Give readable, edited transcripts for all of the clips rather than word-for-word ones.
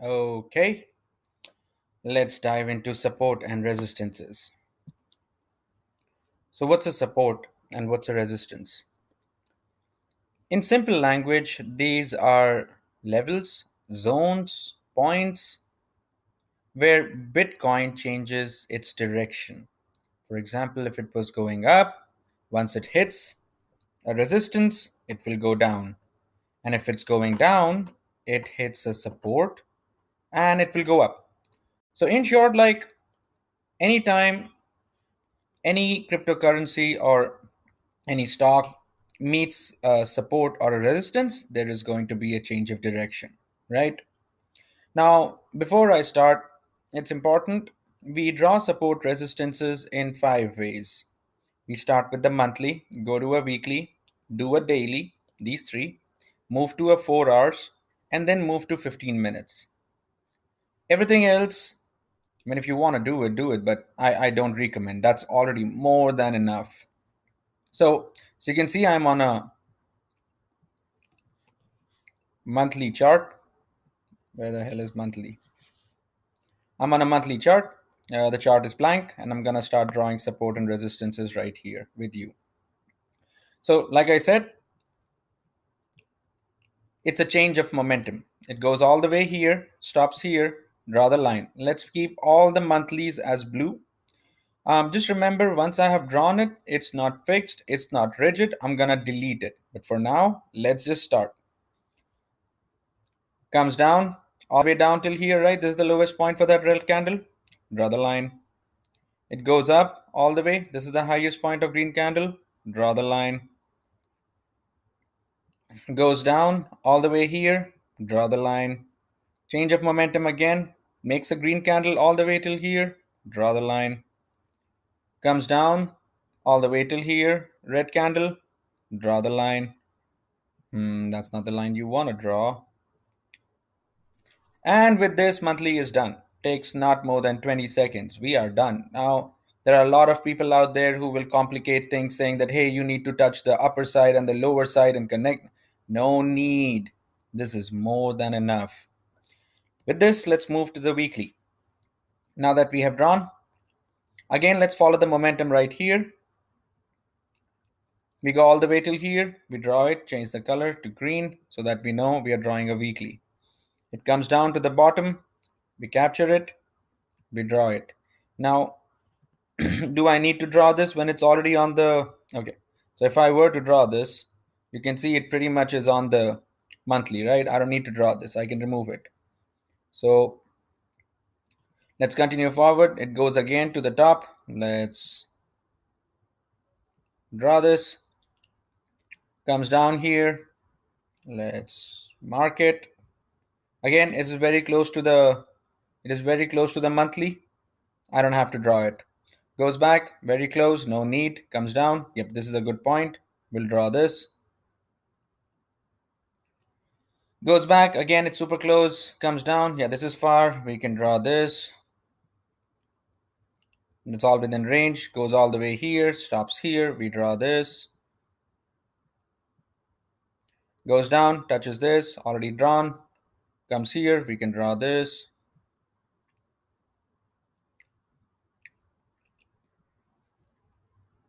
Okay, let's dive into support and resistances. So, what's a support and what's a resistance? In simple language, these are levels, zones, points where Bitcoin changes its direction. For example, if it was going up, once it hits a resistance, it will go down. And if it's going down, it hits a support and it will go up. So, in short, like anytime any cryptocurrency or any stock meets a support or a resistance, there is going to be a change of direction, right? Now, before I start, it's important we draw support resistances in 5 ways. We start with the monthly, go to a weekly, do a daily, these three, move to a 4 hours, and then move to 15 minutes. Everything else, I mean, if you want to do it, but I don't recommend. That's already more than enough. So you can see I'm on a monthly chart. Where the hell is monthly? I'm on a monthly chart. The chart is blank, and I'm gonna start drawing support and resistances right here with you. So, like I said, it's a change of momentum. It goes all the way here, stops here, draw the line. Let's keep all the monthlies as blue. Just remember, once I have drawn it, it's not fixed, it's not rigid. I'm gonna delete it. But for now, let's just start. Comes down, all the way down till here, right? This is the lowest point for that red candle. Draw the line. It goes up all the way. This is the highest point of green candle. Draw the line. Goes down all the way here. Draw the line. Change of momentum again. Makes a green candle all the way till here. Draw the line. Comes down all the way till here. Red candle. Draw the line. That's not the line you want to draw. And with this, monthly is done. Takes not more than 20 seconds. We are done. Now, there are a lot of people out there who will complicate things saying that, hey, you need to touch the upper side and the lower side and connect. No need. This is more than enough. With this, let's move to the weekly. Now that we have drawn, again, let's follow the momentum right here. We go all the way till here. We draw it, change the color to green so that we know we are drawing a weekly. It comes down to the bottom. We capture it. We draw it. Now, do I need to draw this when it's already on the, okay. So if I were to draw this, you can see it pretty much is on the monthly, right? I don't need to draw this. I can remove it. So let's continue forward. It goes again to the top. Let's draw this. Comes down here. Let's mark it. Again, it is very close to the monthly. I don't have to draw it. Goes back, very close, no need. Comes down. Yep, this is a good point. We'll draw this. Goes back, again it's super close, comes down. Yeah, this is far. We can draw this. It's all within range. Goes all the way here, stops here. We draw this. Goes down, touches this, already drawn. Comes here, we can draw this.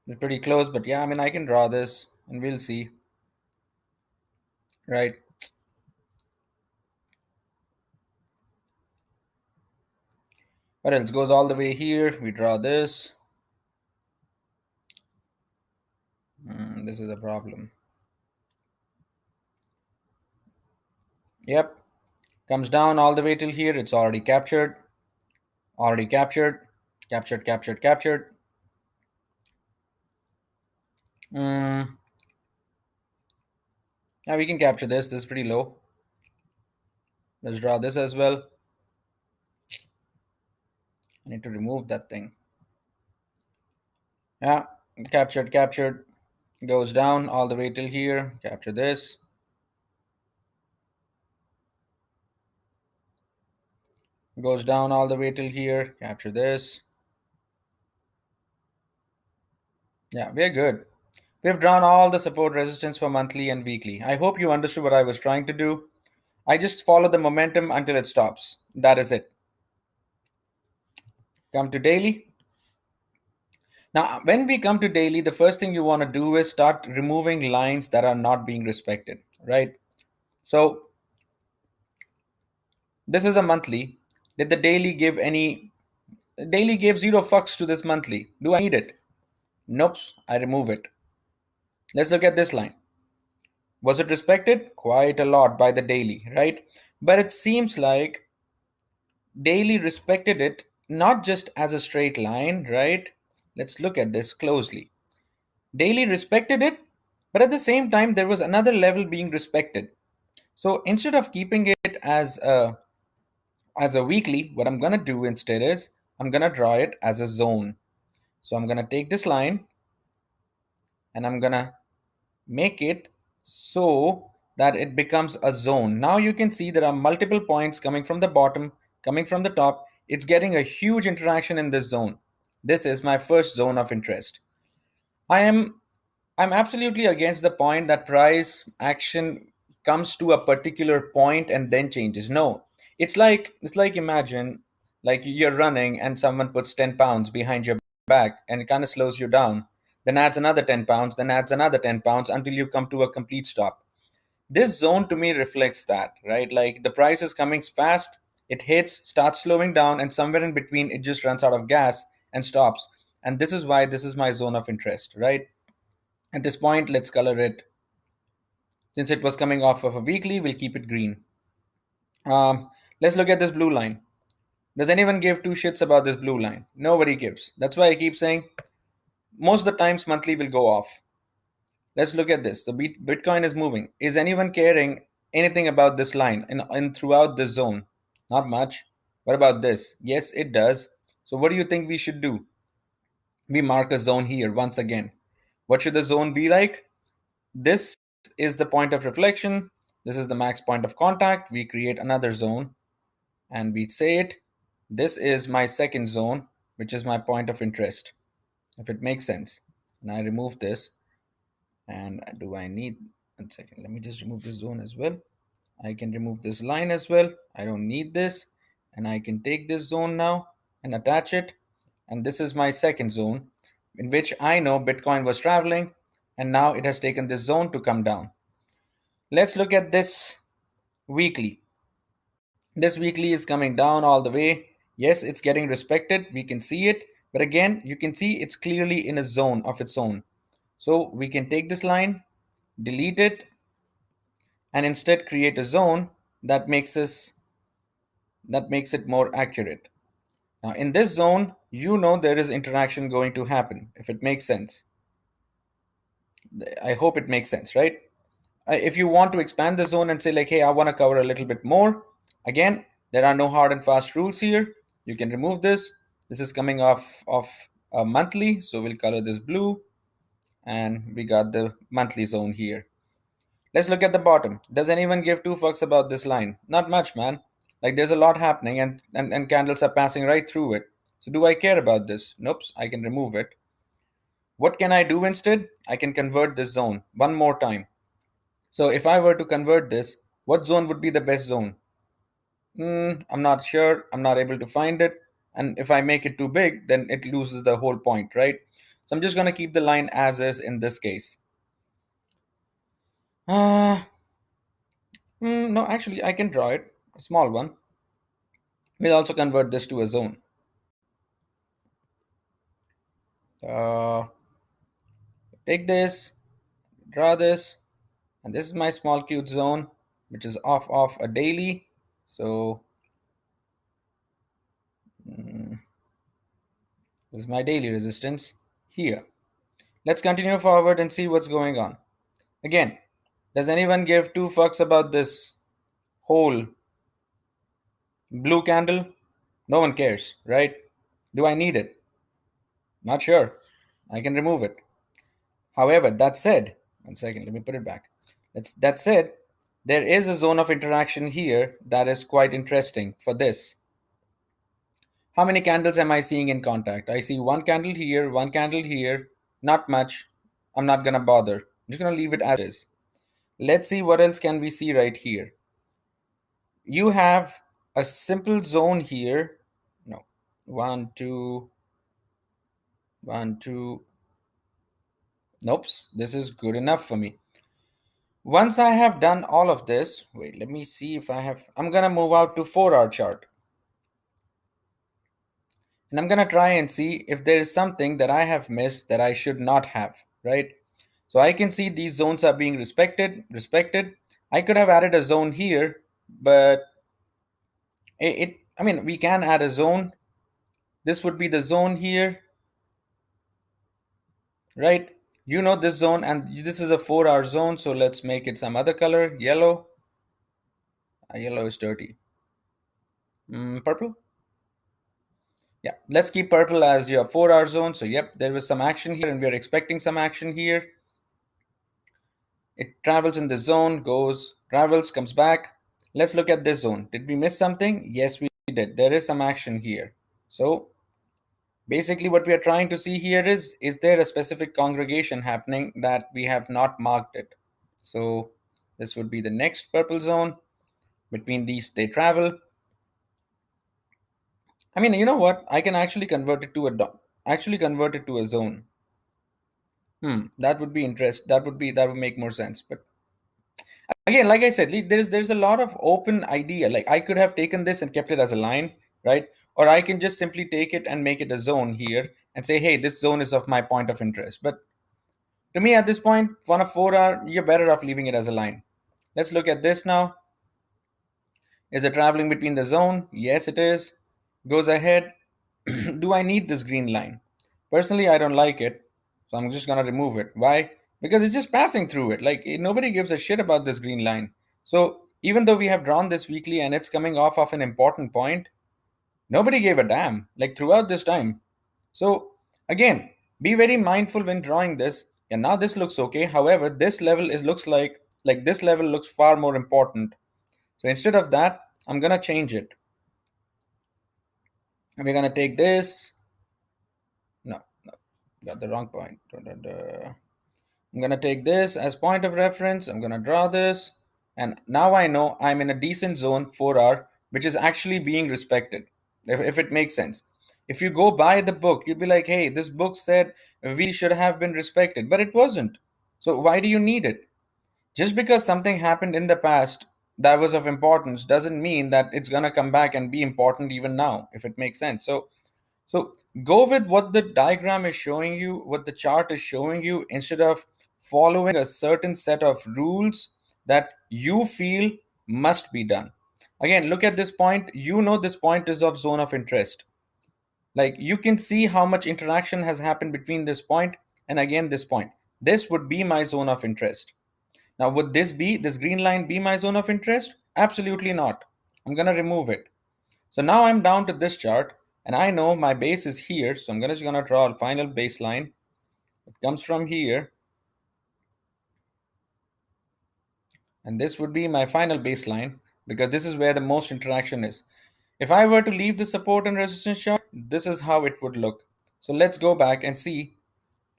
It's pretty close, but yeah, I mean, I can draw this and we'll see. Right. What else? Goes all the way here. We draw this. This is a problem. Yep. Comes down all the way till here. It's already captured. Already captured. Captured, captured, captured. Yeah, we can capture this. This is pretty low. Let's draw this as well. I need to remove that thing. Yeah, captured, captured. Goes down all the way till here. Capture this. Goes down all the way till here. Capture this. Yeah, we're good. We've drawn all the support resistance for monthly and weekly. I hope you understood what I was trying to do. I just follow the momentum until it stops. That is it. Come to daily. Now, when we come to daily, the first thing you want to do is start removing lines that are not being respected, right? So this is a monthly. Did the daily give any? Daily gave zero fucks to this monthly. Do I need it? Nope. I remove it. Let's look at this line. Was it respected? Quite a lot by the daily, right? But it seems like daily respected it not just as a straight line, right? Let's look at this closely. Daily respected it, but at the same time, there was another level being respected. So instead of keeping it as a weekly, what I'm gonna do instead is I'm gonna draw it as a zone. So I'm gonna take this line and I'm gonna make it so that it becomes a zone. Now you can see there are multiple points coming from the bottom, coming from the top. It's getting a huge interaction in this zone. This is my first zone of interest. I am I'm absolutely against the point that price action comes to a particular point and then changes. No. It's like imagine like you're running and someone puts 10 pounds behind your back and it kind of slows you down. Then adds another 10 pounds, then adds another 10 pounds until you come to a complete stop. This zone to me reflects that, right? Like the price is coming fast, it hits, starts slowing down, and somewhere in between it just runs out of gas and stops. And this is why this is my zone of interest, right? At this point, let's color it. Since it was coming off of a weekly, we'll keep it green. Let's look at this blue line. Does anyone give two shits about this blue line? Nobody gives. That's why I keep saying most of the times monthly will go off. Let's look at this. The Bitcoin is moving. Is anyone caring anything about this line in throughout this zone? Not much. What about this? Yes, it does. So what do you think we should do? We mark a zone here once again. What should the zone be like? This is the point of reflection. This is the max point of contact. We create another zone and we say it. This is my second zone, which is my point of interest, if it makes sense. And I remove this. And do I need 1 second? Let me just remove this zone as well. I can remove this line as well. I don't need this. And I can take this zone now and attach it. And this is my second zone in which I know Bitcoin was traveling. And now it has taken this zone to come down. Let's look at this weekly. This weekly is coming down all the way. Yes, it's getting respected. We can see it. But again, you can see it's clearly in a zone of its own. So we can take this line, delete it, and instead create a zone that makes it more accurate. Now in this zone, you know there is interaction going to happen, if it makes sense. I hope it makes sense, right? If you want to expand the zone and say like, hey, I want to cover a little bit more, again, there are no hard and fast rules here. You can remove this. This is coming off of a monthly, so we'll color this blue, and we got the monthly zone here. Let's look at the bottom. Does anyone give two fucks about this line? Not much, man. Like there's a lot happening and candles are passing right through it. So do I care about this? Nope, I can remove it. What can I do instead? I can convert this zone one more time. So if I were to convert this, what zone would be the best zone? I'm not sure. I'm not able to find it. And if I make it too big, then it loses the whole point, right? So I'm just going to keep the line as is in this case. No, actually, I can draw it, a small one. We'll also convert this to a zone. Uh, Take this, draw this, and this is my small cute zone, which is off a daily. So this is my daily resistance here. Let's continue forward and see what's going on. Again, does anyone give two fucks about this whole blue candle? No one cares, right? Do I need it? Not sure. I can remove it. However, that said, 1 second, let me put it back. That said, there is a zone of interaction here that is quite interesting for this. How many candles am I seeing in contact? I see one candle here, not much. I'm not gonna bother. I'm just gonna leave it as is. Let's see what else can we see right here. you have a simple zone here. No, one, two, one, two. Nope, this is good enough for me. Once I have done all of this, wait, let me see if I have, I'm gonna move out to 4-hour chart. And I'm gonna try and see if there is something that I have missed that I should not have, right? So I can see these zones are being respected. I could have added a zone here, but I mean, we can add a zone. This would be the zone here, right? You know this zone, and this is a 4-hour zone, so let's make it some other color, yellow. Yellow is dirty. Purple? Yeah, let's keep purple as your 4-hour zone. So yep, there was some action here, and we are expecting some action here. It travels in the zone, goes, travels, comes back. Let's look at this zone. Did we miss something? Yes, we did. There is some action here. So basically what we are trying to see here is there a specific congregation happening that we have not marked it? So this would be the next purple zone. Between these, they travel. I mean, you know what? I can actually convert it to a zone. That would be interest. That would make more sense. But again, like I said, there's a lot of open idea. Like I could have taken this and kept it as a line, right? Or I can just simply take it and make it a zone here and say, hey, this zone is of my point of interest. But to me, at this point, on a 4-hour, you're better off leaving it as a line. Let's look at this now. Is it traveling between the zone? Yes, it is. Goes ahead. Do I need this green line? Personally, I don't like it. So I'm just going to remove it. Why? Because it's just passing through it. Like nobody gives a shit about this green line. So even though we have drawn this weekly and it's coming off of an important point, nobody gave a damn like throughout this time. So again, be very mindful when drawing this. And now this looks okay. However, this level is looks like this level looks far more important. So instead of that, I'm gonna change it. And we're gonna take this. No, no, got the wrong point. I'm gonna take this as point of reference. I'm gonna draw this. And now I know I'm in a decent zone 4-hour, which is actually being respected, if it makes sense. If you go by the book, you'd be like, hey, this book said we should have been respected, but it wasn't. So why do you need it? Just because something happened in the past that was of importance doesn't mean that it's going to come back and be important even now, if it makes sense. So go with what the diagram is showing you, what the chart is showing you, instead of following a certain set of rules that you feel must be done. Again, look at this point. You know this point is of zone of interest. Like you can see how much interaction has happened between this point and again this point. This would be my zone of interest. Now, would this green line be my zone of interest? Absolutely not. I'm going to remove it. So now I'm down to this chart and I know my base is here. So I'm just going to draw a final baseline. It comes from here. And this would be my final baseline because this is where the most interaction is. If I were to leave the support and resistance chart, this is how it would look. So let's go back and see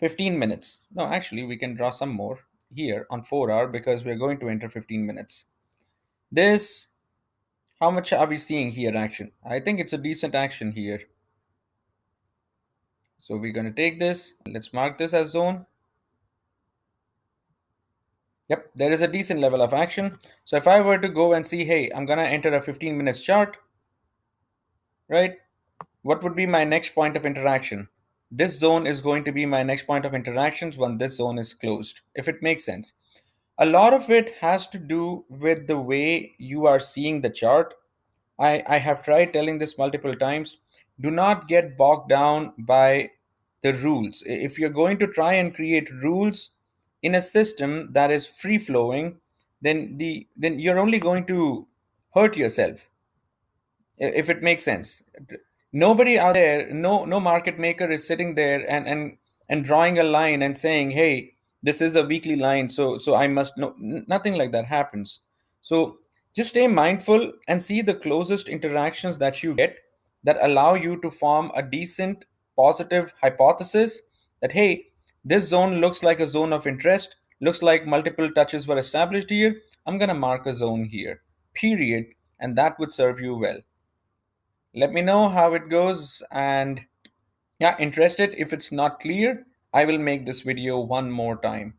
15 minutes. No, actually, we can draw some more here on 4-hour because we're going to enter 15 minutes. This, how much are we seeing here action? I think it's a decent action here. So we're going to take this. Let's mark this as zone. Yep, there is a decent level of action. So if I were to go and see, hey, I'm going to enter a 15 minutes chart, right? What would be my next point of interaction? This zone is going to be my next point of interactions when this zone is closed, if it makes sense. A lot of it has to do with the way you are seeing the chart. I have tried telling this multiple times. Do not get bogged down by the rules. If you're going to try and create rules in a system that is free flowing, then you're only going to hurt yourself, if it makes sense. Nobody out there, no market maker is sitting there and drawing a line and saying, hey, this is a weekly line, so I must know. Nothing like that happens. So just stay mindful and see the closest interactions that you get that allow you to form a decent positive hypothesis that, hey, this zone looks like a zone of interest, looks like multiple touches were established here. I'm going to mark a zone here, period. and that would serve you well. Let me know how it goes, and yeah, interested. If it's not clear, I will make this video one more time.